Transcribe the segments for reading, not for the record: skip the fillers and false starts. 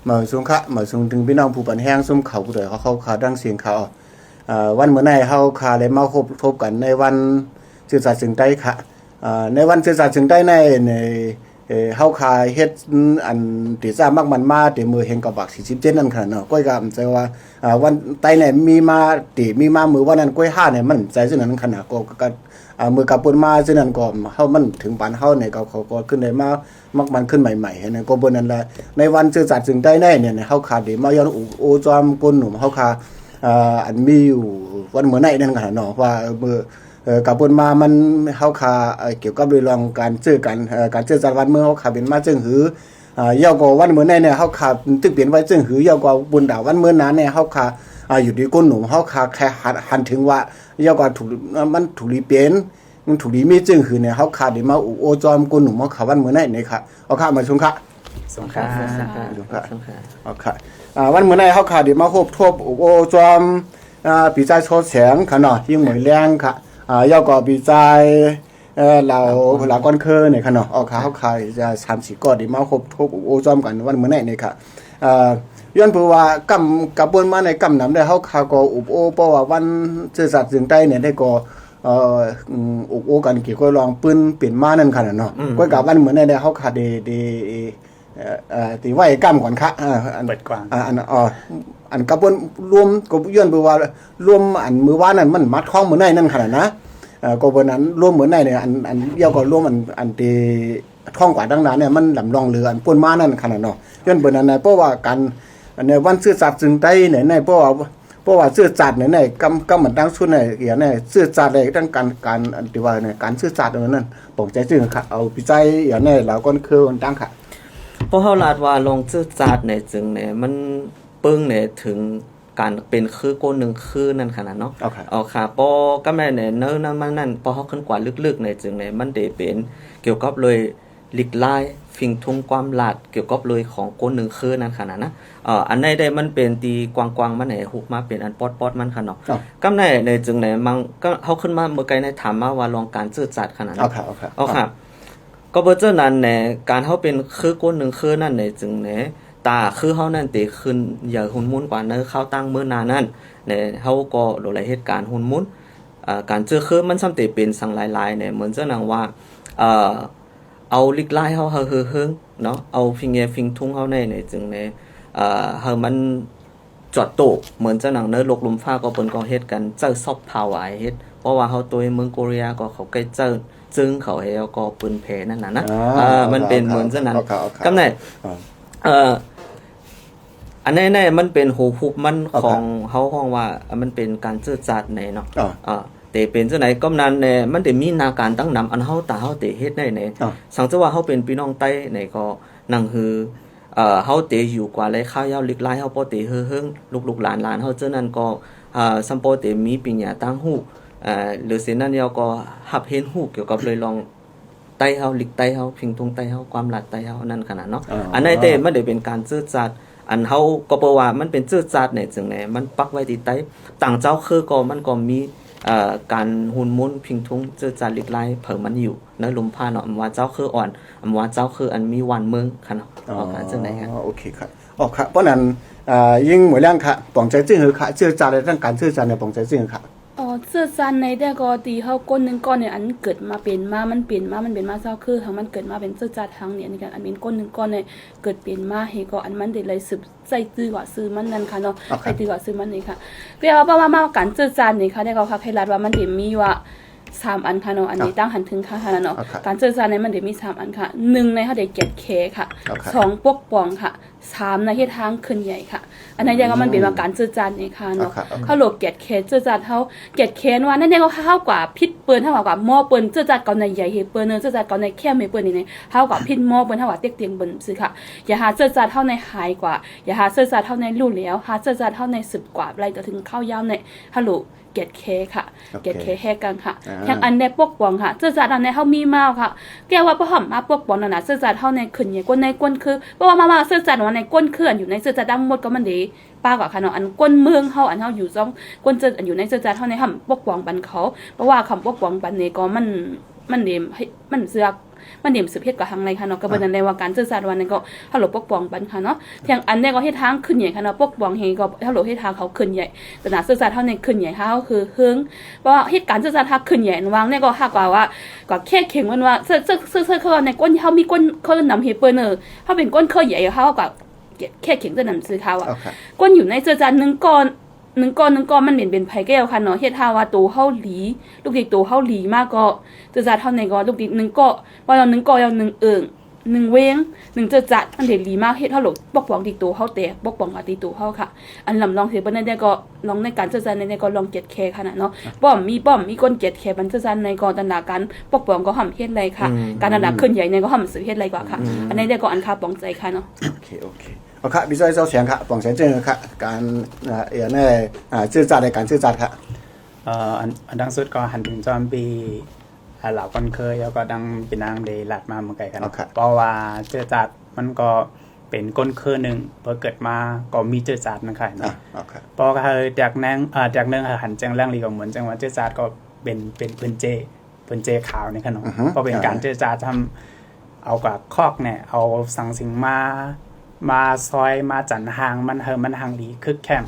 มาสงค่ะมาสงถึงพี่น้องผู้ปันแห้งส้มเขาผู้ใดเขาขาดังเสียงเขาวันเมื่อไหร่เขาขาได้มาพบกันในวันสื่อสารถึงใต้ค่ะในวันสื่อสารถึงใต้ในเฮาขายเฮ็ดอันที่ซ่ามากมันมาที่มือเฮงกับบัก47นั่นค่ะเนาะก้อยก็ใจว่าวันไตเนี่ยมีมามือวันนั้นก้อย5เนี่ยมันใจซึ่งนั้นขนาดก็มือกับปุ่นมาซึ่งนั้นก็เฮามันถึงปานเฮาเนี่ยเขาก็ขึ้นได้มามักมันขึ้นใหม่ๆเนี่ยก็บ่นั่นแหละในวันสื่อสารถึงใต้เนี่ยเฮาขาได้มาย้อนโอจอมก้นหนุ่มเฮาขาอันมีอยู่วันเมื่อไหร่นั่นค่ะเนาะว่ามือกับปุ่นมามันเฮาขาเกี่ยวกับเรื่องการซื้อการซื้อจัดวันเมื่อเฮาขาเป็นมาจึงหือยาวกว่าวันเมื่อไหร่เนี่ยเฮาขาตึกเปลี่ยนไว้จึงหือยาวกว่าบุญดาววันเมื่อนั้นเนี่ยเฮาขาอยู่ที่ก้นหนุ่มเฮาขาแค่หันถึงว่ายาวกว่าถูกมันถูกรีเปลี่ยนมันถูกรีมีจึงหือเนี่ยเฮาขาได้มาโอจอมก้นหนุ่มเฮาขาวันเมื่อไหร่เนี่ยค่ะเอาค่ะมาชมค่ะสงค่ะเอาค่ะวันเมื่อไหร่เฮาขาได้มาพบทบโอจอมปีใจโชดแสงค่ะเนาะยิ่งเหมือนแรงค่ะยาวกว่าปีใจเราหลาก้อนเคอเนี่ยค่ะเนาะเอาขาเฮาขายจะ3-4ก้อนได้มาพบทบโอจอมกันวันเมื่อไหร่เนี่ยค่ะย้อนเพราะว่ากำกระบวนมาในกำนำได้เฮาขาก็อุบโอเพราะว่าวันซื่อสัตย์ถึงใต้เนี่ยได้ก็อุบโอกันเกี่ยวกับลองปืนเปลี่ยนมานั่นค่ะเนาะก็กับวันเหมือนได้เฮาขาได้ตีไว้กำก่อนค่ะอันเปิดกว้างอันกระบวนรวมก็ย้อนเพราะว่ารวมอันมือว่านั้นมันมัดคล้องเหมือนได้นั่นค่ะนะก็วันนั้นรวมเหมือนได้เนี่ยอันเดียวก็รวมอันตีท่องกว่าดังนั้นเนี่ยมันลำลองเรืออันป่นมานั่นขนาดเนาะย้อนเบิ่นนั้นเพราะว่าการในวันซื่อสัตย์จึงใต้เนี่ยเพราะว่าซื่อสัตย์เนี่ยกำมันตั้งชุดเนี่ยเกี่ยเนี่ยซื่อสัตย์เลยทั้งการอันที่ว่าเนี่ยการซื่อสัตย์นั้นปองใจซื่อค่ะเอาพิจัยอย่างเนี่ยแล้วก็คือมันตั้งค่ะเพราะเฮาลาดว่าลงซื่อสัตย์เนี่ยจึงเนี่ยมันปึ้งเนี่ยถึงการเป็นคือก้นหนึ่งคือนั่นขนาดเนาะเอาค่ะปอก็แม่เนี่ยเนื้อนั่นพอเขาขึ้นกว่าลึกๆในจึงเนี่ยมันได้เป็นเกี่ยวกับเลยหลีกลายฟิงทุ่งความหลาดเกี่ยวกับเลยของก้นหนึ่งคือนั่นขนาดนะอันไหนได้มันเป็นตีกวางๆมันไหนหุบมาเป็นอันปอดมันขนาดก็แม่ในจึงเนี่ยมันก็เขาขึ้นมาเมื่อไกลในถามมาว่าลองการซื่อสัตย์ขนาดนั้นเอาค่ะก็เบอร์เจอนั้นเนี่ยการเขาเป็นคือก้นหนึ่งคือนั่นในจึงเนี่ยตาคือเฮานั่นติขึ้นอย่าหุ่นมุนกว่าเนื้อเข้าตั้งมื้อนานั่นเนี่ยเฮาก็หลายเหตุการณ์หุ่นมุนการเจอคือมันซ้ำติเป็นสังหลายๆเนี่ยเหมือนเจ้านางว่าเอาลิกไล่เฮาเฮิงเนาะเอาฟิงทุ่งเฮาในจึงเนี่ยเฮามันจอดโตเหมือนเจ้านางเนื้อลกลมฟ้าก็เปิ้นก็เฮ็ดกันเจ้าซอฟพาวไว้เฮ็ดเพราะว่าเฮาตัวเมืองโคเรียก็เขาใกล้เจ้าจึงเขาให้ก็ปืนแผ่นั่นน่ะนะมันเป็นเหมือนเจ้านั้นกำไหนอันนี้มันเป็นหูหุบมันของเฮาห้องว่ามันเป็นการซื่อสัตย์ในเนาะแต่เป็นจังได๋ก็นั้นเนี่ยมันได้มีนาการตั้งนำอันเฮาตาเฮาเตเฮ็ดได้ในสังจะว่าเฮาเป็นพี่น้องใต้ในก็นั่งฮือเฮาเตอยู่กว่าเลยข้าวยาวลิกลายเฮาบ่เตเฮิงลูกๆหลานๆเฮาเจ้านั้นก็ซัมโปเตมีปัญญาตั้งฮู้หรือเสนั้นยาวก็รับเห็นฮู้เกี่ยวกับเลยลองไต้เฮาลิกไต้เฮาพิงทงไต้เฮาความหลัดไต้เฮานั่นขนาดเนาะอันนั้นเตมันได้เป็นการซื่อสัตย์อันเฮาก็บ่ว่ามันเป็นซื่อสัตย์เนี่ยจังได๋มันปักไว้ที่ไต้ต่างเจ้าคือก็มันก็มีการหุ่นมุนพิงทุงซื่อสัตย์ลิกไล่เพิ่มมันอยู่ในลมพาเนาะอำว่าเจ้าคืออ่อนอำว่าเจ้าคืออันมีวันเมืองค่ะเนาะจังได๋ครับโอเคครับค่ะเพราะนั้นยิ่งหมวยแรงค่ะปองใจซื่อหือค่ะซื่อสัตย์ในทางการซื่อสัตย์ในปองใจซื่อค่ะซื่อสัตย์ในแต่ก็ตีเฮาก้นนึงก้อนเนี่ยอันเกิดมาเป็นมามันเปลี่ยนมามันเป็นมาเจ้าคือทั้งมันเกิดมาเป็นซื่อสัตย์ทั้งเนี่ยในการอันเป็นก้นนึงก้อนเนี่ยเกิดเปลี่ยนมาเฮก็อันมันได้เลยสืบใจตื้อว่าซื้อมันนั่นค่ะเนาะใจตื้อว่าซื้อมันนี่ค่ะเปรียบว่ามาการซื่อสัตย์นี่ค่ะได้ก็ค่ะให้รัดว่ามันได้มีว่า3อันค่ะเนาะอันนี้ตั้งหันถึงค่ะเนาะการซื่อสัตย์ในมันได้มี3อันค่ะ1ในเฮาได้เกียรติแขค่ะ2ปกป้องค่ะ3ในเฮ็ดทางขึ้นใหญ่ค่ะอันนั้นยังว่ามันเป็นว่าการซื่อสัตย์นี่ค่ะเนาะเขาโลกเกียรติแขซื่อสัตย์เฮาเกียรติแขว่านั่นยังเฮากว่าพิษเปิ้นเฮากว่าหม้อเปิ้นซื่อสัตย์ก่อนในใหญ่เฮ็ดเปิ้นเนาะซื่อสัตย์ก่อนในแค่ไม่เปิ้นนี่เฮากว่าพิษหม้อเปิ้นเฮาว่าเต็กเตียงเปิ้นซื่อค่ะอย่าหาซื่อสัตย์เฮาในหายกว่าอย่าหาซื่อสัตย์เฮาในรู้แล้วหาซื่อสัตย์เฮาในสืบกว่าอะไรก็ถึงเข้ายาวในฮัลโหลเกียรติแขค่ะเกียรติแขแฮกันค่ะทั้งอันในปกป้องค่ะซื่อสัตย์อันในเฮามีมาค่ะแก้ว่าบ่ห่ำมาปกป้องนั่นน่ะซื่อสัตย์เฮาในขึ้นใหญ่กว่าในก้นคือเพราะว่ามาซื่อสัตย์ว่าในก้นเคลื่อนอยู่ในซื่อสัตย์ทั้งหมดก็มันดีป้ากว่าค่ะเนาะอันก้นเมืองเฮาอันเฮาอยู่ซ่องก้นเจออันอยู่ในซื่อสัตย์เฮาในห่ำปกป้องบันเขาเพราะว่าคำปกป้องบันนี้ก็มันดีมันเสือก มันเดี่ยมสืบเฮ็ดกับทางในค่ะเนาะก็เป็นในว่าการสื่อสารวันนั้นก็ฮัลโหลปกป้องปันค่ะเนาะเพียงอันนี้ก็เฮ็ดทางขึ้นใหญ่ค่ะเนาะปกป้องเฮก็ฮัลโหลเฮ็ดทางเขาขึ้นใหญ่แต่น่ะสื่อสารเท่าในขึ้นใหญ่เฮาคือเฮิงเพราะว่าเหตุการณ์สื่อสารทางขึ้นใหญ่วางเนี่ยก็ฮักว่าก็แค่เข็งมันว่าซื่อๆเขาในก้นเฮามีก้นเขานำเฮเปิ้นเฮาเป็นก้นเคยใหญ่เฮาก็แค่เข็งจะนำซื้อเขาก้นอยู่ในสื่อสาร1ก้อนมันเป็นไผแก้วค่ะเนาะเฮ็ดท่าว่าโตเฮาหลีลูกดิโตเฮาหลีมากก็จะจัดเท่าไหนก็ลูกดิ1ก็ว่าเรา1ก็เอา11เว้ง1จะจัดอันเดหลีมากเฮ็ดเฮาหลกปกป้องดิโตเฮาแต่ปกป้องอติโตเฮาค่ะอันลำลองเสิเปิ้นได้ก็ลองในการจะจัดในก็ลองเก็ดแคขนาดเนาะป้อมมีก้นเก็ดแคมันจะจัดในก็ตนาการปกป้องก็ห่ำเฮ็ดไรค่ะการระดับขึ้นใหญ่ในก็ห่ำซื้อเฮ็ดไรกว่าค่ะอันนี้ได้ก็อันค่าป้องใจค่ะเนาะโอเคเอาค่ะพี่จ้อยเจ้าเสียงค่ะปองเสียงเจอค่ะการในชื่อจัดในการชื่อจัดค่ะอันดังสุดก็หันถึงจอมปีเหล่าคนเคยแล้วก็ดังเป็นนางเดลัดมาเมื่อไกลกันเพราะว่าเจอจัดมันก็เป็นก้นเคยหนึ่งพอเกิดมาก็มีเจอจัดนั่นค่ะนะเพราะคือจากนั้นหันจังแรงลีก็เหมือนจังว่าเจอจัดก็เป็นปืนเจขาวในขนมก็เป็นการเจอจัดทำเอากับคอกเนี่ยเอาสังสิงมาซอยมาจันหางมันหางดีคึกแคม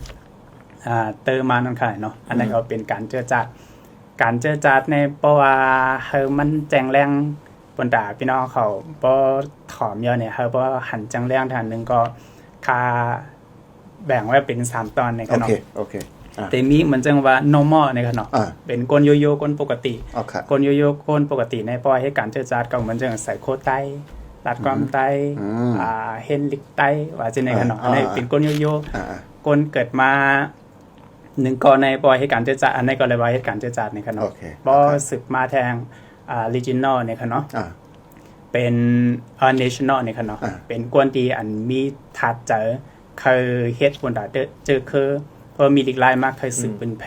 เติมมานั่นค่ะเนาะอันนั้นก็เป็นการเจอจัดในเพราะว่ามันแจงแรงบนดาพี่น้องเขาบ่ถอมเยอะเนี่ยบ่หันจังแรงทางนึงก็คาแบ่งไว้เป็น3ตอนในขนมโอเคแต่มีเหมือนจังว่า normal ในขนมเป็นก้นโยโย่ก้นปกติก้นโยโย่ก้นปกติในปล่อยให้การเจอจัดก็เหมือนจังใส่โคไตลัดความไตเฮนลิกไตว่าจะในขนมอันนี้เป็นก้นโยโย่ก้นเกิดมา1ก่อนในปล่อยให้การเจอจัดอันนี้ก็เลยว่าให้การเจอจัดในขนมบ่สึกมาแทงregional ในขนมเป็น national ในขนมเป็นกวนตีอันมีทัดเจอเคยเฮ็ดบนดาเจอคือเพราะมีหลากหลายมากเคยสึกเป็นแพ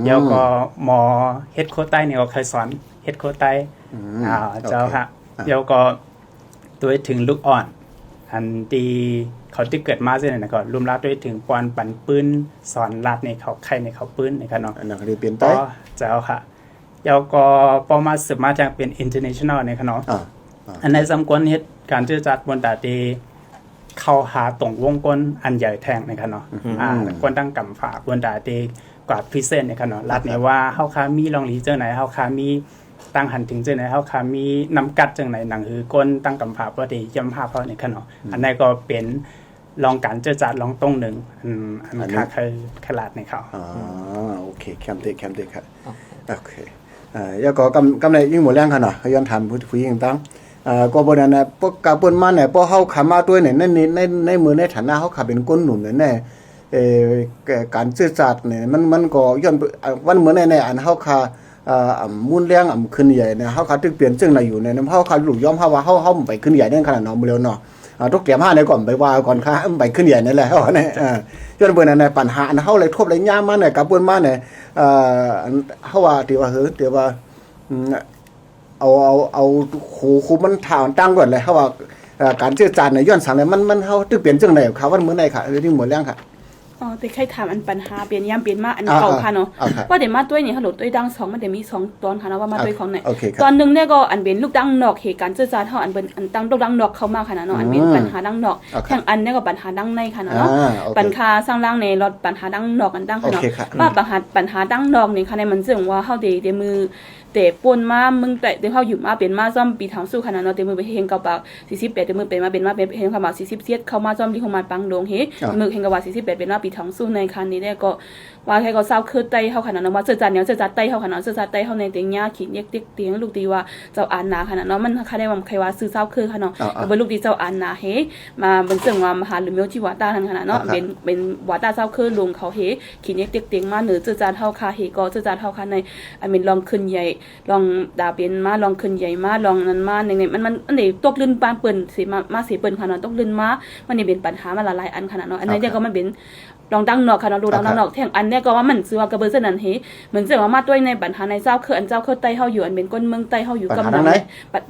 แล้วก็หมอเฮ็ดโคไตเนี่ยก็เคยสอนเฮ็ดโคไตเจ้าค่ะแล้วก็ตัวถึงลูกอ่อนอันที่เขาที่เกิดมาเส้นนะก็รวมรับด้วยถึงปอนปั่นปืนสอนรัดในเขาไข่ในเขาปืนในขนมอันนั้นเรียนเปลี่ยนไปเจ้าค่ะแล้วก็พอมาสืบมาจากเป็น international ในขนมอันในสำคัญเฮ็ดการเจอจัดบนดาตีเข้าหาตรงวงกลมอันใหญ่แทงในขนมกวนตั้งกำฝากบนดาตีกว่าพิเศษในขนมรัดเนี่ยว่าเฮาคามีลองลีเจอไหนเฮาคามีตั้งหันถึงเจอไหนเฮาคามีน้ำกัดจังไหนหนังหือก้นตั้งกำฝากบ่ได้ย่ำภาพเฮาในขนมอันนั้นก็เป็นลองการเจอจัดลองตรงหนึ่งอันค่าคือขลาดในเขาโอเคแคมเตครับโอเคแล้วก็กำไรยิ่งหมดแรงค่ะเนาะย้อนถามผู้หญิงตั้งก็บ่นั้นน่ะพวกกะเปิ้นมาเนี่ยพอเฮาขามาด้วยเนี่ยในมือในฐานะเฮาขาเป็นก้นหนุนเนี่ยการสื่อสารเนี่ยมันก็ย้อนวันเหมือนในอันเฮาขามุ่นแรงขึ้นใหญ่เนี่ยเฮาขาตึกเปลี่ยนจึงน่ะอยู่เนี่ยเฮาขาลูกยอมเฮาว่าเฮาไปขึ้นใหญ่นั่นขนาดเนาะมื้อแล้วเนาะทุกเตรียมหาได้ก่อนไปว่าก่อนค่ะไปขึ้นใหญ่นั่นแหละเฮาเนี่ยย้อนเปิ้นนั่นปัญหาอันเฮาเลยทบเลยยามมาเนี่ยกะเปิ้นมาเนี่ยเฮาว่าที่ว่าที่ว่าเอาคูมันถามตั้งก่อนเลยเฮาว่าการเชื่อจานเนี่ยย้อนสังเนี่ยมันเฮาตึกเปลี่ยนจังได๋ค่ะวันมื้อใดค่ะที่หมดแรงค่ะแต่ใครถามอันปัญหาเปลี่ยนยามเปลี่ยนมาอันเก่าค่ะเนาะว่าเดี๋ยวมาด้วยนี่ฮัลโหลด้วยดัง2มันเดี๋ยวมี2ตอนค่ะนะว่ามาด้วยของไหนตอนนึงเนี่ยก็อันเป็นลูกดังนอกเหตุการณ์เชื่อจานเฮาอันเป็นอันตั้งลูกดังนอกเข้ามาค่ะเนาะอันเป็นปัญหาดังนอกแข่งอันเนี่ยก็ปัญหาดังในค่ะเนาะปัญหาสร้างร่างในรถปัญหาดังนอกอันดังค่ะเนาะว่าปัญหาดังนอกนี่ค่ะในมันซึ่งว่าเฮาได้มือแต่ป่นมามึงแต่เดี๋ยวเฮาอยู่มาเป็นมาซ่อมปีทางสู้ขนาดเนาะแต่มือไปเฮงกับปาก48แต่มือเป็นมาเป็นเฮงกับปาก40เสียดเข้ามาซ่อมที่ของมาปังดงเฮมือเฮงกับว่า48เป็นว่าปีทางสู้ในคันนี้ได้ก็ว่าให้ก็เศร้าคือไตเฮาขนาดนั้นว่าเสื้อจันเนี่ยเสื้อจัดไตเฮาขนาดเสื้อจัดไตเฮาในเตียงหญ้าขีดเย็กติ๊กเตียงลูกตีว่าเจ้าอ่านนาขนาดเนาะมันค่ะได้ว่าใครว่าซื้อเศร้าคือค่ะเนาะก็บ่ลูกตีเจ้าอ่านนาเฮมาเป็นซึ่งว่ามหาหรือเมียวที่วาตาขนาดเนาะเป็นวาตาเศร้าคือลงเขาเฮขีดเย็กติ๊กเตียงมาเหนือเสื้อจัดเฮาค่ะเฮก็เสื้อจัดเฮาค่ะในอันเป็นลองขึ้นใหญ่ลองดาเป็นมาลองขึ้นใหญ่มาลองนั้นมาในมันอันนี้ตกลื่นปานเปิ้นสิมาสิเปิ้นขนาดตกลื่นมามันนี่เป็นปัญหามาหลายอันขนาดเนาะอันนี้เนี่ยก็มันเป็นลองดังนอกค่ะเนาะดูดังนอกแท่งอันเนี่ยก็ว่ามันซื้อว่ากระเบื้องนั้นเฮเหมือนจะว่ามาด้วยในปัญหาในเจ้าคืออันเจ้าคือใต้เฮาอยู่อันเป็นก้นเมืองใต้เฮาอยู่กำลัง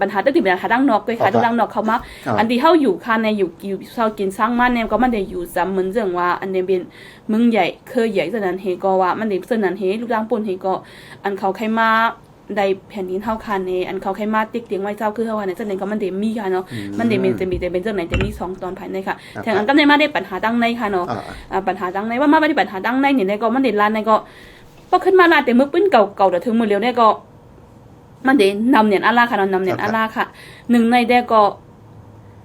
ปัญหาตั้งแต่ปัญหาดังนอกก็ค่ะดังนอกเข้ามาอันที่เฮาอยู่ค่ะในอยู่เช้ากินสร้างมาเนี่ยก็มันได้อยู่ซ้ำเหมือนจังว่าอันนี้เป็นเมืองใหญ่เคยใหญ่ซะนั้นเฮก็ว่ามันได้ซะนั้นเฮลูกดังป่นเฮก็อันเขาใครมา ได้แผ่นดินเฮาคันในอันเขาใครมาติ๊กเตียงไว้เจ้าคือเฮาว่าในจังไหนก็มันได้มีค่ะเนาะมันได้จะมีแต่เป็นจังไหนจะมี2ตอนภายในค่ะแทงอันก็ได้มาได้ปัญหาดังในค่ะเนาะปัญหาดังในว่ามาได้ปัญหาดังในนี่ก็มันได้ลานในก็พอขึ้นมาลาแต่มื้อปื้นเก่าๆเดี๋ยวถึงมื้อเร็วเนี่ยก็มันได้นำเนียนอาลาค่ะเนาะนำเนียนอาลาค่ะ1ในได้ก็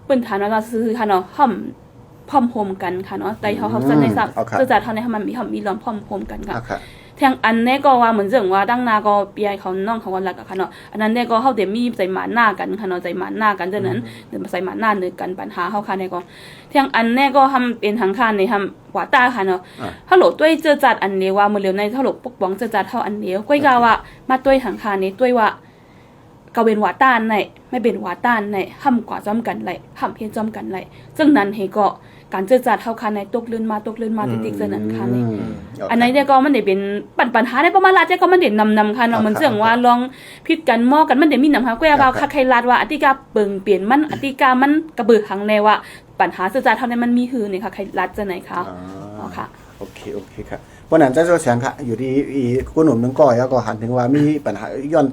เปิ้นฐานว่าซื้อค่ะเนาะพร้อมโฮมกันค่ะเนาะแต่เฮาซั่นในซับก็จะเท่าในมันมีล้อมพร้อมโฮมกันค่ะแทงอันนี้ก็ว่าเหมือนเรื่องว่าดังนาก็ปีให้เขาน้องเขาวันละค่ะเนาะอันนั้นเนี่ยก็เฮาเดี๋ยวมีใจหมาหน้ากันค่ะเนาะใจหมาหน้ากันดังนั้นเดี๋ยวใส่หมาหน้านึกกันปัญหาเฮาค่ะเนี่ยก็แทงอันนี้ก็ทำเป็นทางการในทำว่าตาค่ะเนาะฮัลโหลด้วยเจอจัดอันนี้ว่ามื้อเร็วในฮัลโหลปกป้องเจอจัดเฮาอันนี้ก้อยกาว่ามาด้วยทางการนี้ด้วยว่าก็เป็นว่าต้านในไม่เป็นว่าต้านในห้ำกว่าจ้อมกันไหลห้ำเพียงจ้อมกันไหลซึ่งนั้นเฮก็การเจอจัดเท่าคันในตกลื่นมาติดๆเจอนั้นค่ะนี่อันไหนเนี่ยก็มันได้เป็นปัญหาในประมาณลาดเนี่ยก็มันได้นำค่ะเนาะมันเรื่องว่าลองพิดกันหม้อกันมันได้มีนำค่ะก็ว่าใครลาดว่าอธิกาเปิงเปลี่ยนมันอธิกามันกระเบือหังแนว่าปัญหาเจอจัดเท่านั้นมันมีหือนี่ค่ะใครลาดจะไหนคะอ๋อค่ะโอเคครับวันนั้นจะเสียงค่ะอยู่ที่คุณหนุ่มนึงก้อยแล้วก็หันถึงว่ามีปัญหาย้อน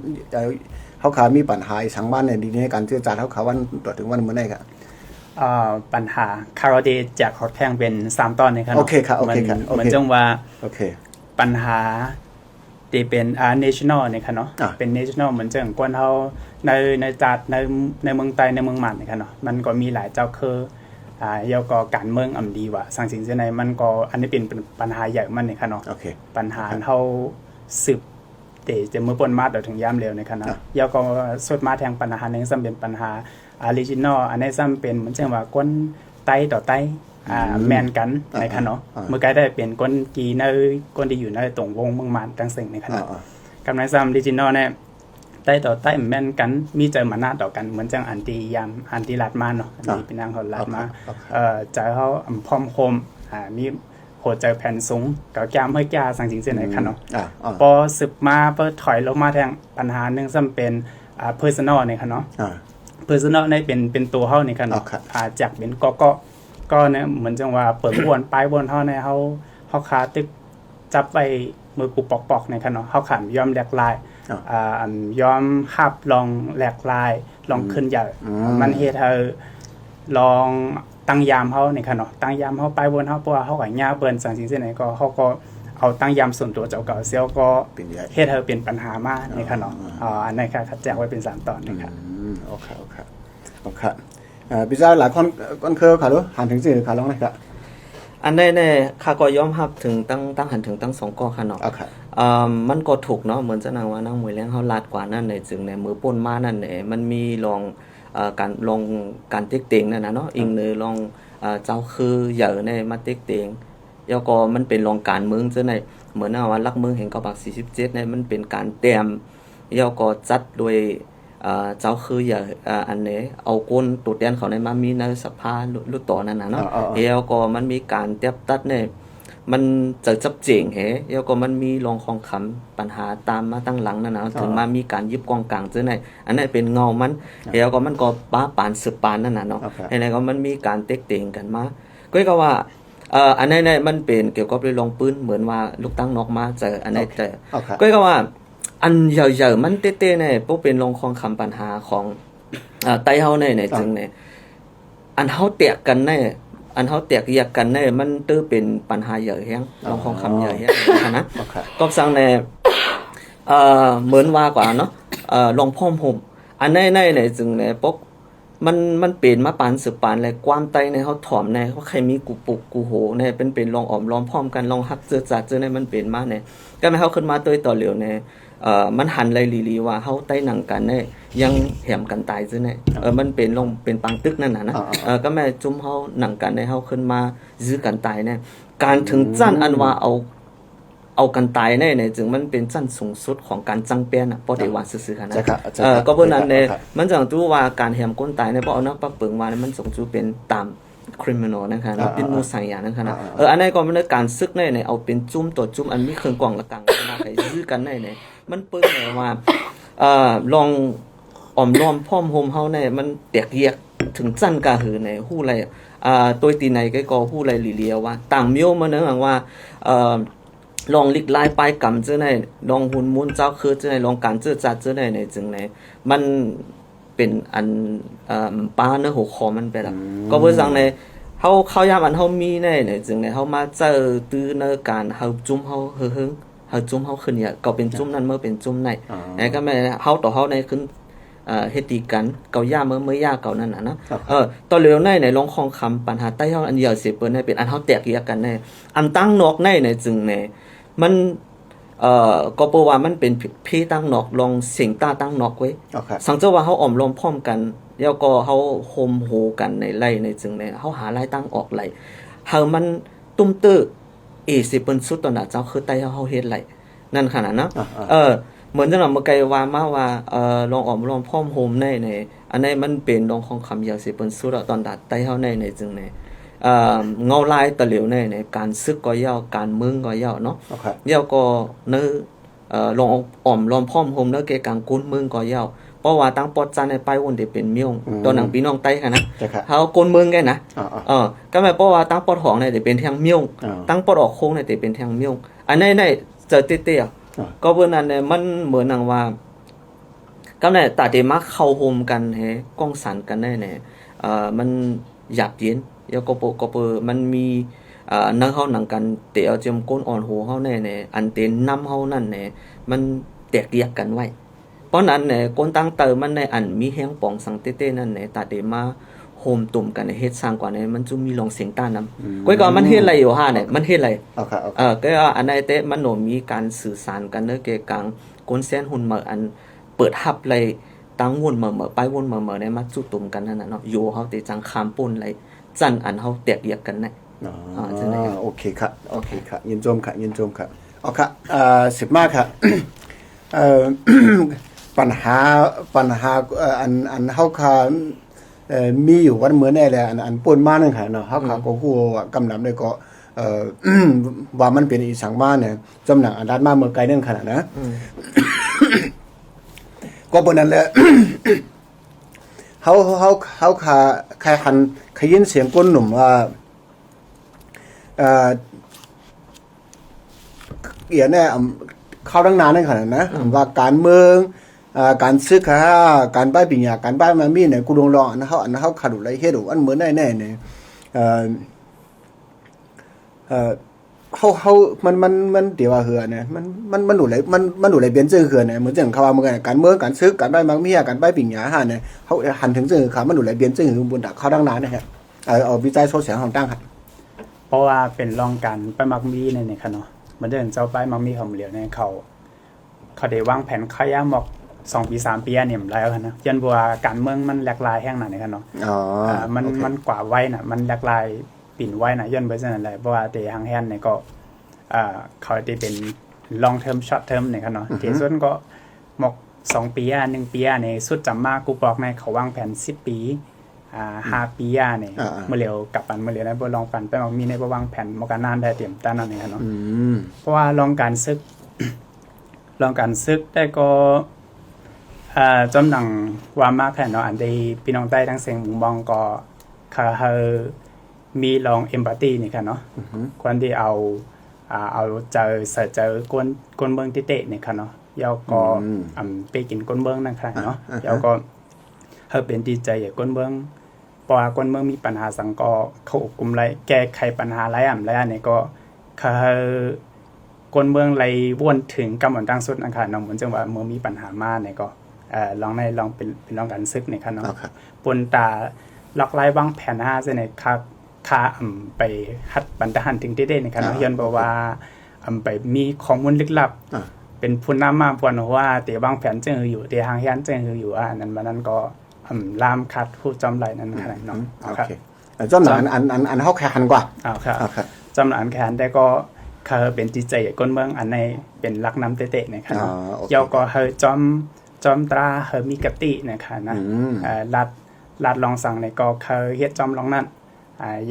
เขาขามีปัญหาสังบ้านเนี่ยดีในการเจอจัดเขาขาวันต่อถึงวันเมื่อไหร่ครับปัญหาคาร์เดจากฮอตแข่งเป็น3ตอนนะครับโอเคครับเหมือนจังว่าโอเคปัญหาที่เป็นnational เนี่ยค่ะเนาะเป็น national เหมือนจังกวนเฮาในจัดในเมืองไต้ในเมืองหมันเนี่ยค่ะเนาะมันก็มีหลายเจ้าคือแล้วก็การเมืองอำดีว่าสังสิ่งจังได๋มันก็อันนี้เป็นปัญหาใหญ่มันเนี่ยค่ะเนาะปัญหาเฮาสืบแต่เมื่อปนมาถึงยามเร็วเนี่ยค่ะเนาะแล้วก็สุดมาแทงปัญหานึงซึ่งเป็นปัญหาoriginal อันนี้ซ้ำเป็นเหมือนจังว่าก้นไต้ต่อไต้แมนกันในค่ะเนาะเมื่อกี้ได้เปลี่ยนก้นกีในก้นที่อยู่ในตรงวงเมืองมานจังสิ่งในค่ะเนาะกำลังซ้ำ original เนี่ยไต้ต่อไต้แมนกันมีเจอมาหน้าต่อกันเหมือนจังอันตียามอันตีลัดมาเนาะอันนี้เป็นนางเขาลัดมาใจเขาพร้อมโคมมีโหใจแผ่นสูงก็แก้มให้แก้สังจริงเส้นไหนค่ะเนาะพอสืบมาเปิดถอยลงมาแทงปัญหานึงซ้ำเป็นpersonal ในค่ะเนาะpersonal ในเป็นตัวเฮานี่ค่ะเนาะจากเป็นก็เนี่ยเหมือนจังว่าเปิดวนปลายวนเฮาในเฮาขาตึกจับไว้มือกูปอกๆในค่ะเนาะเฮาขันยอมแหลกลายยอมหับลองแหลกลายลองขึ้นใหญ่มันเฮ็ดให้ลองตั้งยามเฮานี่ค่ะเนาะตั้งยามเฮาปลายวนเฮาเพราะว่าเฮาก็ยาวเปิ้นสังสิ่งซี่ไหนก็เฮาก็เอาตั้งยามส่วนตัวเจ้าเก่าเสียก็เฮ็ดให้เป็นปัญหามากนี่ค่ะเนาะอันนี้ค่ะคัดแจกไว้เป็น3ตอนนี่ค่ะโอเคพี่จ้าหลายคนเคยค่ะรู้หันถึงสิค่ะลองนะครับอันใดเนี่ยข้าก็ยอมรับถึงตั้งหันถึงตั้ง2ก้อค่ะเนาะมันก็ถูกเนาะเหมือนจะนางว่านางมวยแรงเฮาลาดกว่านั่นในจึงในมือป่นมานั่นเนี่ยมันมีลองการเต็กเต็งนั่นน่ะเนาะอิงเลยลองเจ้าคือเหยื่อในมาเต็กเต็งแล้วก็มันเป็นลองการเมืองจังได๋เหมือนว่ารักเมืองแห่ง947เนี่ยมันเป็นการเตรียมแล้วก็จัดโดยเจ้าคืออย่าอันนี้เอาก้นตัวแดนเขาในมามีในสภาลุต่อนั่นน่ะเนาะแล้วก็มันมีการเตียบตัดเนี่ยมันจะจับเจ๋งแฮแล้วก็มันมีรองของคำปัญหาตามมาตั้งหลังนั่นน่ะถึงมามีการยิบกองกลางจังได๋อันนั้นเป็นเงามันแล้วก็มันก็ป้าปานสืบปานนั่นน่ะเนาะอันนั้นก็มันมีการเต็กเต็งกันมาก็ว่าอันนั้นเนี่ยมันเป็นเกี่ยวกับเรื่องลองปืนเหมือนว่าลูกตั้งนอกมาเจออันนั้นแต่ก็ว่าอันใหญ่ๆมันเต้ๆเนี่ยพวกเป็นลงของคำปัญหาของไต้เฮาเนี่ยจึงเนี่ยอันเฮาแตกกันเนี่ยอันเฮาแตกแยกกันเนี่ยมันตื้อเป็นปัญหาใหญ่แฮงลงของคำใหญ่แฮงนะก็สั่งเนี่ยเหมือนว่ากว่าเนาะลองพร้อมห่มอันในเนี่ยจึงเนี่ยพวกมันเป็นมาปานสืบปานเลยความไต้ในเฮาถ่อมในว่าใครมีกูปุกกูโหเนี่ยเป็นลองอ้อมล้อมพร้อมกันลองฮักเจอจัดเจอในมันเป็นมาเนี่ยก็ไม่เฮาขึ้นมาตัวต่อเหลียวเนี่ยมันหันเลยลีว่าเฮาใต้หนังกันเนี่ยยังแหมกันตายซื่อเนี่ยมันเป็นลงเป็นปังตึกนั่นน่ะนะก็แม่จุ่มเฮาหนังกันในเฮาขึ้นมายื้อกันตายเนี่ยการถึงจั่นอันว่าเอากันตายเนี่ยจึงมันเป็นจั่นสูงสุดของการจังเปี้ยนน่ะบ่ได้ว่าซื่อๆค่ะนะก็เบิ่นั้นเนี่ยมันจังตู้ว่าการแหมก้นตายเนี่ยบ่เอานักปะเปิงว่ามันสงจูเป็นตามcriminal นะคะนะเป็นมูสัยอย่างนั้นค่ะนะอันนี้ก็มันการซึกในเอาเป็นจุ่มตัวจุ่มอันมีเครื่องกล่องละกังมาให้ซื้อกันในมันเปิ้นว่าลองอ้อมล้อมพร้อมโฮมเฮามันแตกแยกถึงจั่นกะหือในฮู้ไรตัวตีไหนก็ฮู้ไรลีเลียว่าต่างเมียวมาเนอะว่า ลองลิกลายไปกำจื้อในลองหุ่นมุนเจ้าคือจื้อในลองการจื้อจัดจื้อในจึงในมันเป็นอันป้าเนื้อหัวคอมันไปแล้วก็เพื่อสั่งในเขายามอันเขามีในจึงในเขามาเจอตื้อในการเขาจุ่มเขาเฮิงเขาจุ่มเขาขึ้นเนี่ยก็เป็นจุ่มนั้นเมื่อเป็นจุ่มในก็ไม่เขาต่อเขาในขึ้นเฮติกันเกาย่าเมื่อยาเก่านั่นน่ะนะตอนเร็วในลองคองคำปัญหาใต้ห้องอันเดียวเสียเปิ้นในเป็นอันเขาแตกแยกกันในอันตั้งนอกในจึงในมันก็เพราะว่ามันเป็นพี่ตั้งนอกลองเสียงตาตั้งนอกไว้สังเจ้าว่าเขาอ่อมลมพร้อมกันแล้วก็เขาโฮมโหกันในไล่ในจึงในเขาหาไล่ตั้งออกไล่เฮามันตุ้มตื้อสิเปิ้นสุดตอนน่ะเจ้าคือใต้เฮาเฮ็ดไล่นั่นขนาดนะเหมือนจังว่าเมื่อไกลว่ามาว่าลองอ่อมลองพร้อมโฮมในอันนี้มันเป็นลองของคำยาวสิเปิ้นสุดตอนดัดใต้เฮาในจึงในเงาลายตะเหลียวในการซึกก็ยาวการมึงก็ยาวเนาะยาวก็เนื้อลองอ่อมลองพร้อมโฮมเนื้อเกกังกุ้นมึงก็ยาวเพราะว่าตั้งปอดจานในไปวนได้เป็นเมียงตอนหนังพี่น้องไต้ค่ะนะเฮากุ้นมึงไงนะก็หมายเพราะว่าตั้งปอดหองในได้เป็นแทงเมียงตั้งปอดออกโค้งในได้เป็นแทงเมียงอันในเจอเตี้ยก็เบิ่นนั้นเนี่ยมันเหมือนนังว่าก็ในตาได้มาเข้าโฮมกันให้กองสันกันในมันหยาบเย็นแล้วก็มันมีนังเฮาหนังกันเตะเอาเจียมก้นอ่อนหัวเฮาแน่อันเต็นนำเฮานั่นแน่มันแตกแยกกันไว้เพราะนั้นก้นตั้งเติมมันในอันมีแห้งป่องสังเต้ๆนั่นตาเดมาโฮมตุ่มกันเฮ็ดสร้างกว่ามันจุมีลองเสียงต้านำก้อยก็มันเฮ็ดอะไรอยู่ห่ามันเฮ็ดอะไรก็อันใดเตะมันโนมีการสื่อสารกันเด้อเกกังก้นแซนหุ่นเหมืออันเปิดฮับเลยตั้งวนเหมือไปวนเหมือมาจุตุ่มกันนั่นน่ะเนาะอยู่เฮาติจังคามป่นเลยจันอันเฮาแตกแยกกันโอเคครับโอเคครับยินชมครับเอาครับ10มากครับปัญหาอันเฮาค่ะมีอยู่วันเหมือนแน่แหละอันป่นมานั่นค่ะเนาะเฮาค่ะก็ฮู้ว่ากำนำได้ก็ว่ามันเป็นอีสังมาเนี่ยจำหนังอันดัดมาเมื่อไกลนั่นขนาดนะก็บนนั้นแหละเขาใครหันขยินเสียงก้นหนุ่มว่าเอียเนี่ยเข้าตั้งนานนั่นขนาดนะว่าการเมืองการซื้อค้าการป้ายปิญญาการป้ายมามีเนี่ยกูลงรออันเขาขาดอะไรเฮ็ดอันเหมือนได้แน่เนี่ยเขามันเดี๋ยวว่าเหือเนี่ยมันดูอะไรเปลี่ยนซื่อเหือเนี่ยเหมือนจังเขาว่าเหมือนกันการเมืองการซื้อการป้ายมามีการป้ายปิญญาหาเนี่ยเขาหันถึงซื่อขามันดูอะไรเปลี่ยนซื่อบนดักเข้าตั้งนานนะฮะเอาวิจัยโซเชียลของตั้งครับเพราะว่าเป็นรองการป้ายมักมีในค่ะเนาะมันเดินเจ้าป้ายมักมีของเหลียวเนี่ยเขาได้วางแผนขยะหมอก2 ปี3 ปีเนี่ยแล้วกันนะยันบัวการเมืองมันแหลกลายแห้งหนาเนี่ยค่ะเนาะมันกว่าไว้น่ะมันแหลกลายปิ่นไว้น่ะย้อนไปซั่นนั่นแหละเพราะว่าแต่ทางแฮนเนี่ยก็เขาได้เป็น long term short term เนี่ยค่ะเนาะที่ส่วนก็หมอก2 ปี1 ปีในสุดจำมากูบอกในเขาวางแผน10 ปี5 ปีเนี่ยเมื่อเร็วกลับปันเมื่อเร็วนะบ่ลองปันไปมีในบ่วางแผนบ่กันนานได้เตรียมตานั่นนี่ค่ะเนาะเพราะว่าลองการซึกได้ก็จำหนังว่ามาแผ่นเนาะอันใดพี่น้องใต้ทั้งเสียงมุมมองก็เขามีลองเอมพาธีนี่ค่ะเนาะคนที่เอาเจอก้นเมืองติเตะนี่ค่ะเนาะแล้วก็ไปกินก้นเมืองนั่นค่ะเนาะแล้วก็เฮาเป็นดีใจกับก้นเมืองเพราะว่าก้นเมืองมีปัญหาสังก็เขาอบกุมไรแก้ไขปัญหาหลายอันนี่ก็เขาก้นเมืองไรวนถึงกำหนดตั้งสุดนั่นค่ะเนาะเหมือนจังว่าเมื่อมีปัญหามาเนี่ยก็ลองเป็นลองกันซึกนี่ค่ะเนาะปนตาล็อกไล่วางแผน5เส้นนี่ค่าไปฮัดบันทหันถึงได้ๆนี่ค่ะเนาะย้อนบอกว่าไปมีข้อมูลลึกลับเป็นผู้นำมาปวนว่าแต่วางแผนจังอยู่แต่ทางแฮนจังอยู่นั้นมันนั้นก็ลามคัดผู้จำไรนั้นค่ะเนาะโอเคจำหนังอันเฮาแค่หันกว่าครับจำหนังแค่ได้ก็เขาเป็นจิตใจก้นเมืองอันในเป็นลักน้ำเตะๆนี่ค่ะเนาะยอก็เฮาจอมตราเฮามีกตินะคะนะลัดลองสั่งในก็เคยเฮ็ดจอมลองนั่น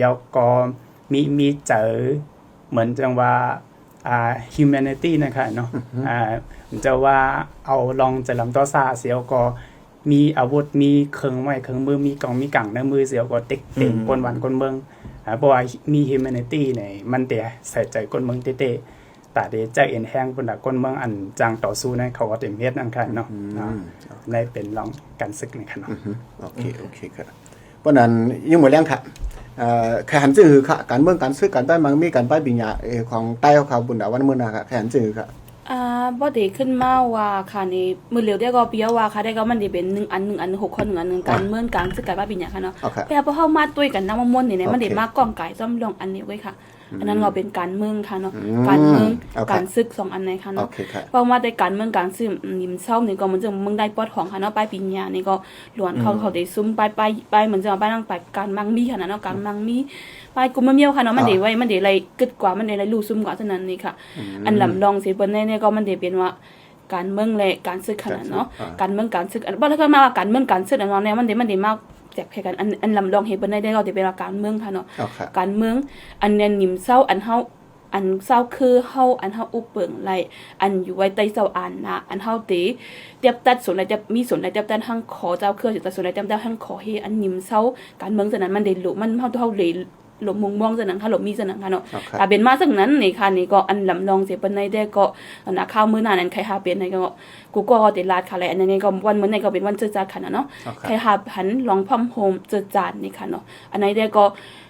ยกก็มีเจอเหมือนจังว่าhumanity นะคะเนาะจะว่าเอาลองจะลำต่อซาเสียวก็มีอาวุธมีเครื่องไม้เครื่องมือมีกองมีกังในมือเสียวก็เต็กๆก้นวันก้นเมืองเพราะว่ามี humanity เนี่ยมันแต่ใส่ใจก้นเมืองเตะ ตาเดแจ้งเอ็นแห้งปุ่นก้นเมืองอันจังต่อสู้ในเขาก็เต็มเฮ็ดนั่นค่ะเนาะในเป็นรองการศึกในค่ะเนาะโอเคครับเพราะนั้นยังหมดแล้วค่ะแค่หันจื้อค่ะการเมืองการซื้อการป้ายมังมีการป้ายปิญญาของใต้เขาบุญดาวันมื้อนาค่ะแค่หันจื้อค่ะบ่ได้ขึ้นมาว่าค่ะนี่มื้อเหลียวได้ก็เปียวว่าค่ะได้ก็มันได้เป็น1 อัน6ข้อ1 อัน1การเมืองการซื้อการป้ายปิญญาค่ะเนาะแต่พอเฮามาตุ้ยกันนำม่วนนี่มันได้มากล้องไก่ซ่อมลองอันนี้ไว้ค่ะอันนั้นก็เป็นการเมืองค่ะเนาะการเมืองการซึก2อันไหนค่ะเนาะเพราะว่าได้การเมืองการซึกนิ่มเศร้านี่ก็มันจะเมืองได้ปอดของค่ะเนาะป้ายปิญญานี่ก็หลวนเขาได้ซุ่มไปเหมือนจะไปนั่งไปการมังมีค่ะเนาะการมังมีไปกุมะเมียวค่ะเนาะมันได้ไว้มันได้ไรกึดกว่ามันได้ไรรู้ซุ่มกว่าฉะนั้นนี่ค่ะอันลำลองสิเปิ้นเนี่ยก็มันได้เป็นว่าการเมืองและการซึกขนาดเนาะการเมืองการซึกบ่แล้วก็มาว่าการเมืองการซึกอันนั้นเนี่ยมันได้มากแจกแค่กันอันลำลองเฮ็ดเปิ้นได้ก็จะเป็นการเมืองค่ะเนาะการเมืองอันเนี่ยนิ่มเศร้าอันเฮาอันเศร้าคือเฮาอันเฮาอุปเปิงไหลอันอยู่ไว้ใต้เจ้าอันนะอันเฮาเตเตียบตัดส่วนไหนจะมีส่วนไหนเตียบตัดทั้งขอเจ้าคือแต่ส่วนไหนเตียบตัดทั้งขอเฮอันนิ่มเศร้าการเมืองฉะนั้นมันได้หลุมันเฮาเลยหลบมุงมองฉะนั้นค่ะหลบมีฉะนั้นค่ะเนาะถ้าเป็นมาสักนั้นนี่ค่ะนี่ก็อันลำลองเสิเปิ้นได้ก็นะข้าวมื้อนั้นอันใครหาเป็นก็กูก็ได้ลาดค่ะแล้วอันนี้ก็วันมื้อนี้ก็เป็นวันเจอจาดค่ะเนาะใครหาหันลองพร้อมโฮมเจอจาดนี่ค่ะเนาะอันไหนได้ก็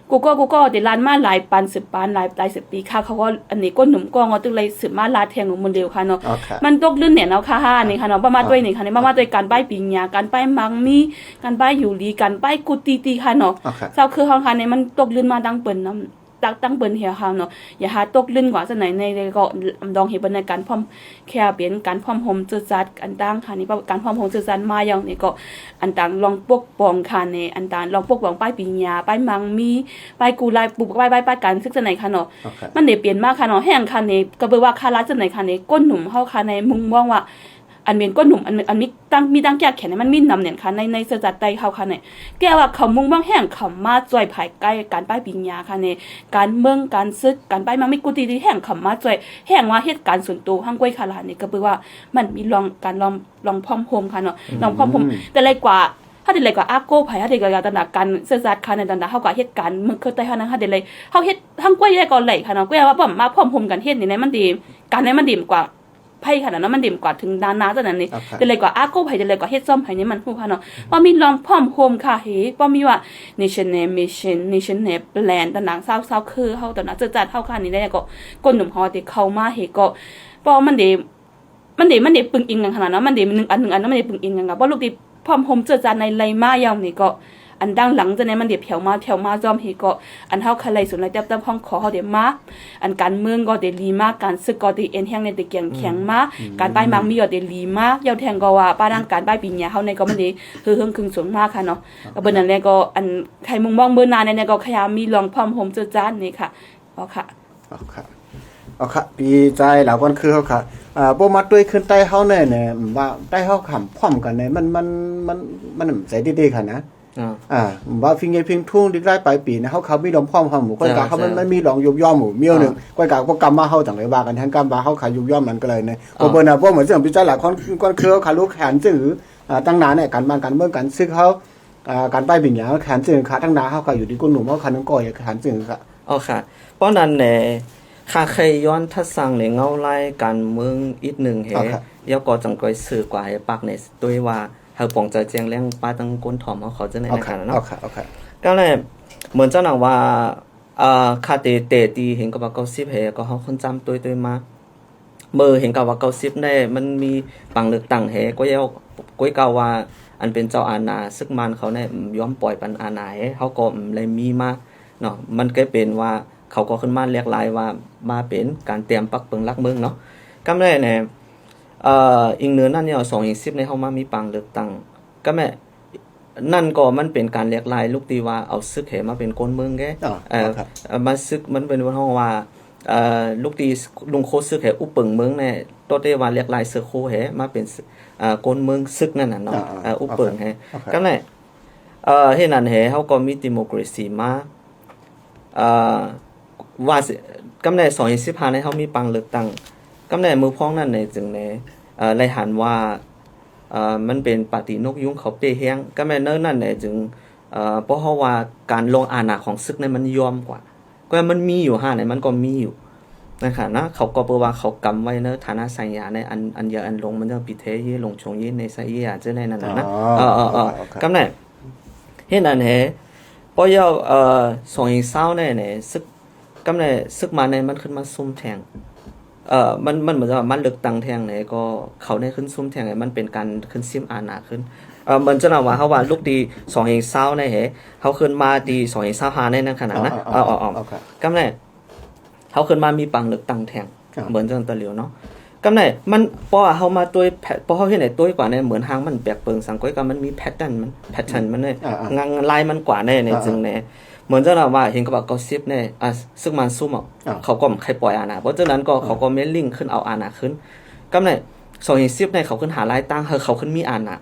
กูก็ได้ลานมาหลายปัน10 ปานหลาย10 ปีค่ะเขาก็อันนี้ก้นหนุ่มก็งอตึกเลยสืบมาลาดแทงของมันเร็วค่ะเนาะมันตกลื่นเนี่ยเนาะค่ะนี่ค่ะเนาะประมาณด้วยนี่ค่ะนี่ประมาณด้วยการป้ายปิญญาการป้ายมังมีการป้ายอยู่ลีการป้ายกุตีค่ะเนาะเจ้าคือเฮาค่ะนี่มันตกลื่นมาดังเปิ้นนำตั้งเปิ้นเฮียค่ะเนาะอย่าหาตกลื่นกว่าซะไหนในก็ดองเฮ็ดเปิ้นในการพร้อมแค่เป็นการพร้อมโฮมจืดจัดอันต่างค่ะนี่การพร้อมโฮมจืดจัดมาอย่างนี่ก็อันต่างลองปกป้องค่ะนี่อันต่างลองปกป้องป้ายปิญญาป้ายมังมีป้ายกูลายปุบป้ายการศึกษาไหนค่ะเนาะมันได้เปลี่ยนมากค่ะเนาะแห่งค่ะนี่ก็บ่ว่าค่าราชไหนค่ะนี่ก้นหนุ่มเฮาค่ะในมุมมองว่าอันเป็นก้นหนุ่มอันมีตั้งแก้แขนมันมีนำเนี่ยค่ะในเสจัดใต้เฮาค่ะเนี่ยแก้ว่าเขามุ่งว่างแห่งเขามาจ่วยภายใกล้การป้ายปิญญาค่ะเนี่ยการเมืองการซึกการป้ายมังมีกุฏิที่แห่งเขามาจ่วยแห่งว่าเหตุการณ์ส่วนตัวห้างก้อยคาลานี่ก็คือว่ามันมีลองพร้อมโฮมค่ะเนาะลองพร้อมโฮมแต่ไรกว่าถ้าเด็ดเลยกว่าอาโก้ไผถ้าเด็ดเลยกว่าตระหนักการเสจัดค่ะในตระหนักเฮาก็เหตุการณ์เมืองคือใต้เฮานั้นถ้าเด็ดเลยเฮาเฮ็ดห้างก้อยได้ก่อนไหลค่ะเนาะก้อยว่าบ่มาพร้อมโฮมกันเฮ็ดนี่มันดีการนั้นมันดีกว่าไพ่ค่ะเนาะมันดิ่มกว่าถึงนาซะนั่นนี่จะเลยกว่าอาโก้ไผจะเลยกว่าเฮ็ดซ่อมไผนี่มันฮู้ค่ะเนาะว่ามีลองพร้อมโฮมค่ะเฮ้ว่ามีว่า national mission national plan ตะหนังเศร้าคือเฮาตะหนังจัดเฮาค่ะนี่ได้ก็ก้นหนุ่มเฮาที่เข้ามาเฮก็เพราะมันได้ปึงอิงกันขนาดนั้นมันได้1 อันนั้นมันได้ปึงอิงกันกับบ่ลูกที่พร้อมโฮมจัดในไลมาอย่างนี่ก็อันดังหลังจะเนี่ยมันเดี๋ยวแถวมาจอมเฮก็อันเฮาคันไลสุดเลยตั้งห้องขอเฮาเดี๋ยวมาอันการเมืองก็เดี๋ยวลีมาการซึกก็เดี๋ยวเอ็นแห้งในเดี๋ยวแข็งมาการป้ายมังมีก็เดี๋ยวลีมาเยาแทงก็ว่าป้าดังการป้ายปิญญาเฮาในก็มันเดี๋ยวคือเฮิงครึ่งสูงมากค่ะเนาะก็เบิ่นนั่นแหละก็อันใครมุงมองเบิ่นนานเนี่ยก็พยายามมีลองพร้อมโฮมเจอจานนี่ค่ะเอาค่ะปีใจหลายคนคือเฮาค่ะบ่มาด้วยขึ้นใต้เฮาเนี่ยว่าใต้เฮาขำพร้อมกันเนี่ยมันใจดีๆค่ะนะว่าฟิงเงพิงทุ่งดิได้ปลายปีนะเขามีลมพร้อมหมู่ก้อยกาเขามันมีลองยุบย่อหมู่เมียวนึงก้อยกาพวกกรรมมาเฮาจังได๋ว่ากันทั้งกรรมว่าเฮาขายยุบย่อมันก็เลยเนี่ยบ่เบิ่นน่ะบ่เหมือนจังพิจารณาคนคือขาลูกแขนจื้อตั้งนานเนี่ยการบ้านการเมืองการซึกเฮาการป้ายปิญญาแขนจื้อขาทั้งนาเฮาก็อยู่ที่ก้นหนุ่มเฮาคันนึงก้อยแขนจื้อค่ะอ๋อค่ะเพราะนั้นเนี่ยค่าเคยย้อนทัดสั่งในเงาไล่การเมืองอีก1เฮยก็จังก้อยสื่อกว่าให้ปักในด้วยว่าเฮาปองใจแจงแรงป้าตั้งก้นถ่อมเขาจะในนะคะเนาะก็เลยเหมือนเจ้าหนังว่าคาเตตีเห็นกับว่า90เฮก็เฮาคนจำตัวมาเมื่อเห็นกับว่า90ได้มันมีปังเลือกตั้งเฮก็ยก้อยกาว่าอันเป็นเจ้าอาณาซึกมันเขาเนี่ยยอมปล่อยปันอาณาเฮาก็เลยมีมาเนาะมันก็เป็นว่าเขาก็ขึ้นมาเรียกหลายว่ามาเป็นการเตรียมปักเปิงรักเมืองเนาะก็ได้เนี่ยอีกเนื้อนั่นเนี่ย2010ในเฮามามีปังเลือกตั้งก็แม่นั่นก็มันเป็นการเรียกลายลูกตีว่าเอาซึกเหมาเป็นก้นเมืองแกมาซึกมันเป็นว่าว่าลูกตีลุงโคซึกเหอุปเปิงเมืองเนี่ยตัวเตว่าเรียกลายซึกโคเหมาเป็นก้นเมืองซึกนั่นน่ะเนาะอุปเปิงเหก็แม่เฮ็ดนั่นเหเฮาก็มีดิโมคราซีมาว่ากำเนิด2015ในเฮามีปังเลือกตั้งกำเนิดมือพ้องนั่นในจึงในรายหันว่ามันเป็นปฏินกยุงเขาเปแฮงก็แม่เนิ่นนั่นแหละจึงเพราะว่าการลงอาณาของซึกนั้นมันยอมกว่าก็มันมีอยู่5ไหนมันก็มีอยู่ นะคะนะเขาก็บอกว่าเขากำไว้เนอะฐานะสัญญาในอันเยอะอันลงมันจะปิเทยี่ลงชงยี่ในไซยี่อาจจะในนั้นนะกำไหนเห็นอันเหพอยาสองอีเศร้าเนี่ยซึกกำไหนซึกมาในมันขึ้นมาซุ่มแทงมันเหมือนว่ามันเลือกตั้งแทงเนี่ยก็เขาได้ขึ้นซุ่มแทงเนี่ยมันเป็นการขึ้นซิมอาณาขึ้นมันจะนำว่าเขาว่าลูกดีสองเองเศร้าเนี่ยเขาขึ้นมาดีสองเองเศร้าหาในนั้นขนาดนะกำไหนเขาขึ้นมามีปังเลือกตั้งแทงเหมือนจังตะเหลียวเนาะกำไหนมันพอเขามาตัวพอเขาเห็นไหนตัวกว่าเนี่ยเหมือนหางมันแปลกเปิงสังก้อยก็มันมีแพทเทิร์นมันเนี่ยงานลายมันกว่าในจึงเนี่ยเหมือนจะนำว่าเห็นกับก็ซิปเนี่ยซึ่งมันซุ่มเขาก็ไม่ใครปล่อยอาณาเพราะฉะนั้นก็เขาก็ไม่ลิงขึ้นเอาอาณาขึ้นกำไหนสองเห็นซิปเนี่ยเขาขึ้นหาลายตั้งเขาขึ้นมีอาณา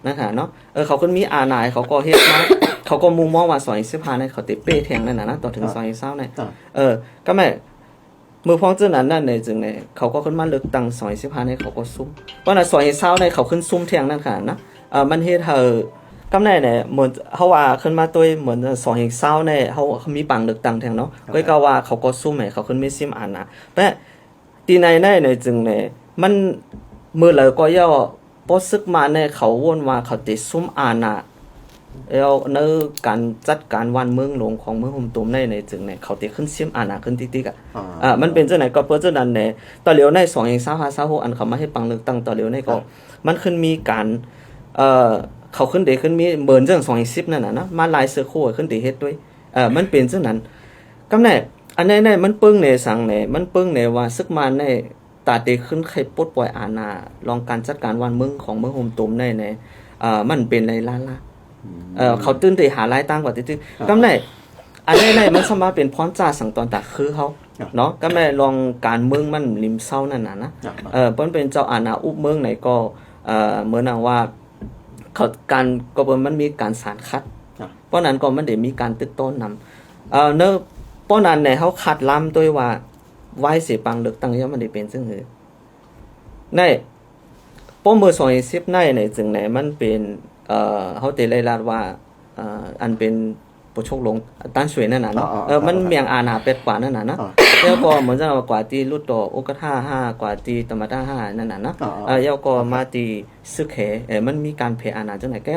นะคะเนาะเขาขึ้นมีอาณาเขาก็เฮ็ดมาเขาก็มุมมองว่าสองเห็นซิปหาเนี่ยเขาติเป้แทงนั่นนะต่อถึงสองเห็นเศร้าเนี่ยก็ไม่มือพ้องเจ้านั้นนั่นในจึงเนี่ยเขาก็ขึ้นมาเลือกตั้งสอยสิบห้าในเขาก็ซุ่มเพราะนั้นสอยเศร้าในเขาขึ้นซุ่มเทียงนั่นค่ะนะมันเฮ็ดเธอกำแน่เนี่ยเหมือนเขาว่าขึ้นมาตัวเหมือนสอยเศร้าเนี่ยเขามีปังเลือกตั้งเทียงเนาะก็ว่าเขาก็ซุ่มให้เขาขึ้นไม่ซิมอ่านนะแต่ตีในในจึงเนี่ยมันมือเลยก็ย่อพอซึกมาเนี่ยเขาวนว่าเขาติดซุ่มอ่านนะแล้วในการจัดการวันเมืองหลวงของเมืองหุ่มตุ่มในจึงเนี่ยเขาติขึ้นซิมอาณาขึ้นติ๊กมันเป็นเจ้าไหนก็เพื่อเจ้านั้นเนี่ยต่อเหลียวใน2เอง2526อันเขามาให้ปังเลือกตั้งต่อเหลียวในก็มันขึ้นมีการเขาขึ้นเดขึ้นมีเหมือนเรื่อง2เอง10นั่นน่ะนะมาลายเสือโค้ขึ้นเดเฮ็ดด้วยมันเป็นเจ้านั้นกำแน่อันในมันปึ้งในสังในมันปึ้งในว่าซึกมาในตาเตขึ้นใครปลดปล่อยอาณาลองการจัดการวันเมืองของเมืองหุ่มตุ่มในมันเป็นไรล่ะเขาตื่นตีหาลายตั้งกว่าที่ก็ไม่อันนี้มันสามารถเป็นพรจ่าสังตอนตาคือเขาเนาะก็ไม่ลองการเมืองมันริมเศร้านั่นนะเปิ้นเป็นเจ้าอาณาอุบเมืองไหนก็เหมือนว่าเขาการก็มันมีการสารคัดเพราะนั้นก็มันได้มีการตึกต้นนำเนอะเพราะนั้นเนี่ยเขาคัดล้ำด้วยว่าไว้เสียปังเลือกตั้งเยอะมันได้เป็นซึ่งหือในป้อมเบอร์20ในจึงไหนมันเป็นเขาเตเลยลาดว่าอันเป็นผู้โชคลงตั้นสวยนั่นน่ะเนาะมันเมียงอาณาเป็ดกว่านั่นน่ะเนาะแล้วก็เหมือนจะกว่าที่ลุดต่อโอกาท่า5กว่าที่ตมตา5นั่นน่ะเนาะแล้วก็มาที่ซึกเหมันมีการเพอาณาจังไหนก็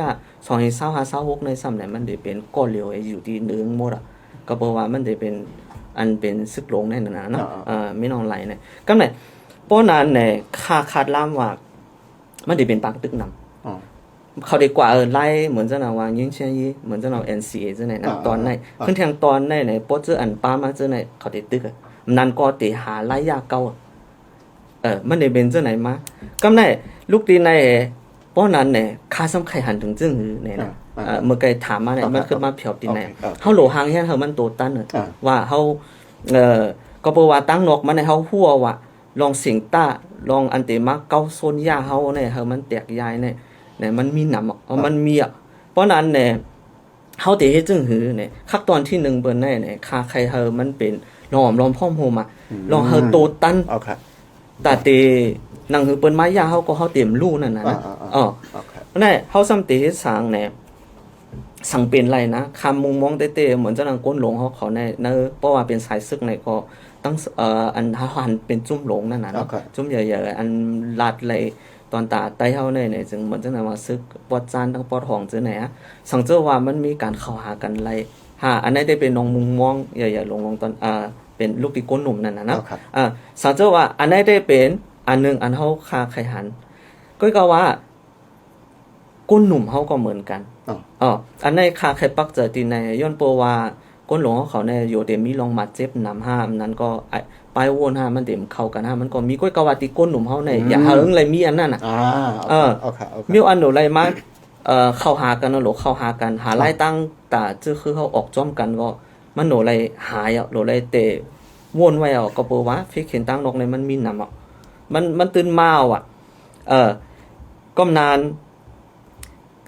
22526ในซ้ำไหนมันได้เป็นก้อนเหลวอยู่ที่เนื้อหมดอ่ะก็เพราะว่ามันได้เป็นอันเป็นซึกลงนั่นน่ะเนาะไม่นอนไหลเนี่ยก็ไหนป้อนั้นเนี่ยคาดล้ำว่ามันได้เป็นปากตึกนำเขาดีกว่าไล่เหมือนจะนาวางยิ่งเช่นยี่เหมือนจะนาว NCA จะไหนนะตอนไหนขึ้นทางตอนไหนโป๊ะเจออันป้ามาเจอไหนเขาติดตึกนั่นก็ติหาไล่ยาเก่ามันได้เป็นเจอไหนมากำไหนลูกตีในป้อนั้นเนี่ยค่าซ้ำไข่หันถึงจึงเนี่ยนะเมื่อไกถามมาเนี่ยมันขึ้นมาเผียวตีไหนเขาโหลหางแค่เขามันโตตั้นว่าเขาก็บอกว่าตั้งนกมันในเขาหัวว่าลองเสียงต้าลองอันเตมาเก้าโซนยาเขาเนี่ยเขามันแตกยายเนี่ยมันมีหนำมันมีเพราะนั้นเนี่ยเขาเตะให้จึงหือเนี่ยขั้นตอนที่1เปิ้นเนี่ยค่าใครเฮามันเป็นลอมพร้อมโฮมาลองเฮาโตตันแต่เตนังหือเปิ้นไม้ยาเฮาก็เฮาเต็มรูนั่นน่ะนะนั่นเฮาซ้ำเตะให้สร้างเนี่ยสังเป็นไรนะคำมุงมองเตะเหมือนเจ้านางก้นหลงเขาในเพราะว่าเป็นสายซึกในก็ตั้งอันหันเป็นจุ่มหลงนั่นน่ะเนาะจุ่มใหญ่ๆอันลาดไหลตอนตาไต้เฮาเนี่ยจึงเหมือนจังได๋ว่าซึกปอดจานทั้งปอดห้องจังไหนสังเจอว่ามันมีการเข้าหากันไล่อันนั้นได้เป็นน้องมุงมองใหญ่ๆลงตอนเป็นลูกที่ก้นหนุ่มนั่นน่ะนะสังเจอว่าอันนั้นได้เป็นอันนึงอันเฮาคาไข่หันก็ว่าก้นหนุ่มเฮาก็เหมือนกันอันนั้นคาไข่ปักเจอที่ในย้อนโปว่าก้นหลงเขาเนี่ยอยู่เดมีลองมาเจ็บนำห้ามนั้นก็ไปวนมันเต็มเข้ากันมันก็มีก้อยกวาติก้นหนุ่มเฮาเนี่ยอย่าหึงเลยมีอันนั้นน่ะมีอันหนูเลยมาเข้าหากันเนาะหลเข้าหากันหาไล่ตั้งตาจื้อคือเขาออกจ้อมกันก็มันหนูเลยหายหนูเลยเตะวนไว้ก็เปว่าฟิกเห็นตั้งนกในมันมีนำมันตื่นมาก็นาน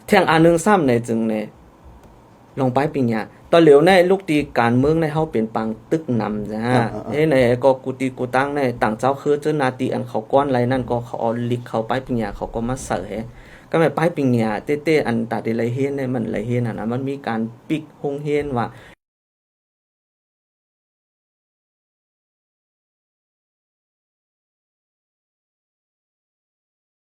เที่ยงอันนึงซ้ำในจึงเนี่ยลองไปปิญญาตอนเหลียวในลูกตีการเมืองในเฮาเป็นปังตึกนำจ้ะในก็กูตีกูตั้งในต่างเจ้าคือเจ้านาตีอันเขาก้อนไรนั่นก็เขาเอาลิกเขาไปปิญญาเขาก็มาเสยก็ไม่ไปปิญญาเต้ๆอันตาได้ไรเฮ็ดในมันไรเฮ็ดน่ะนะมันมีการปิกฮงเฮ็ดว่า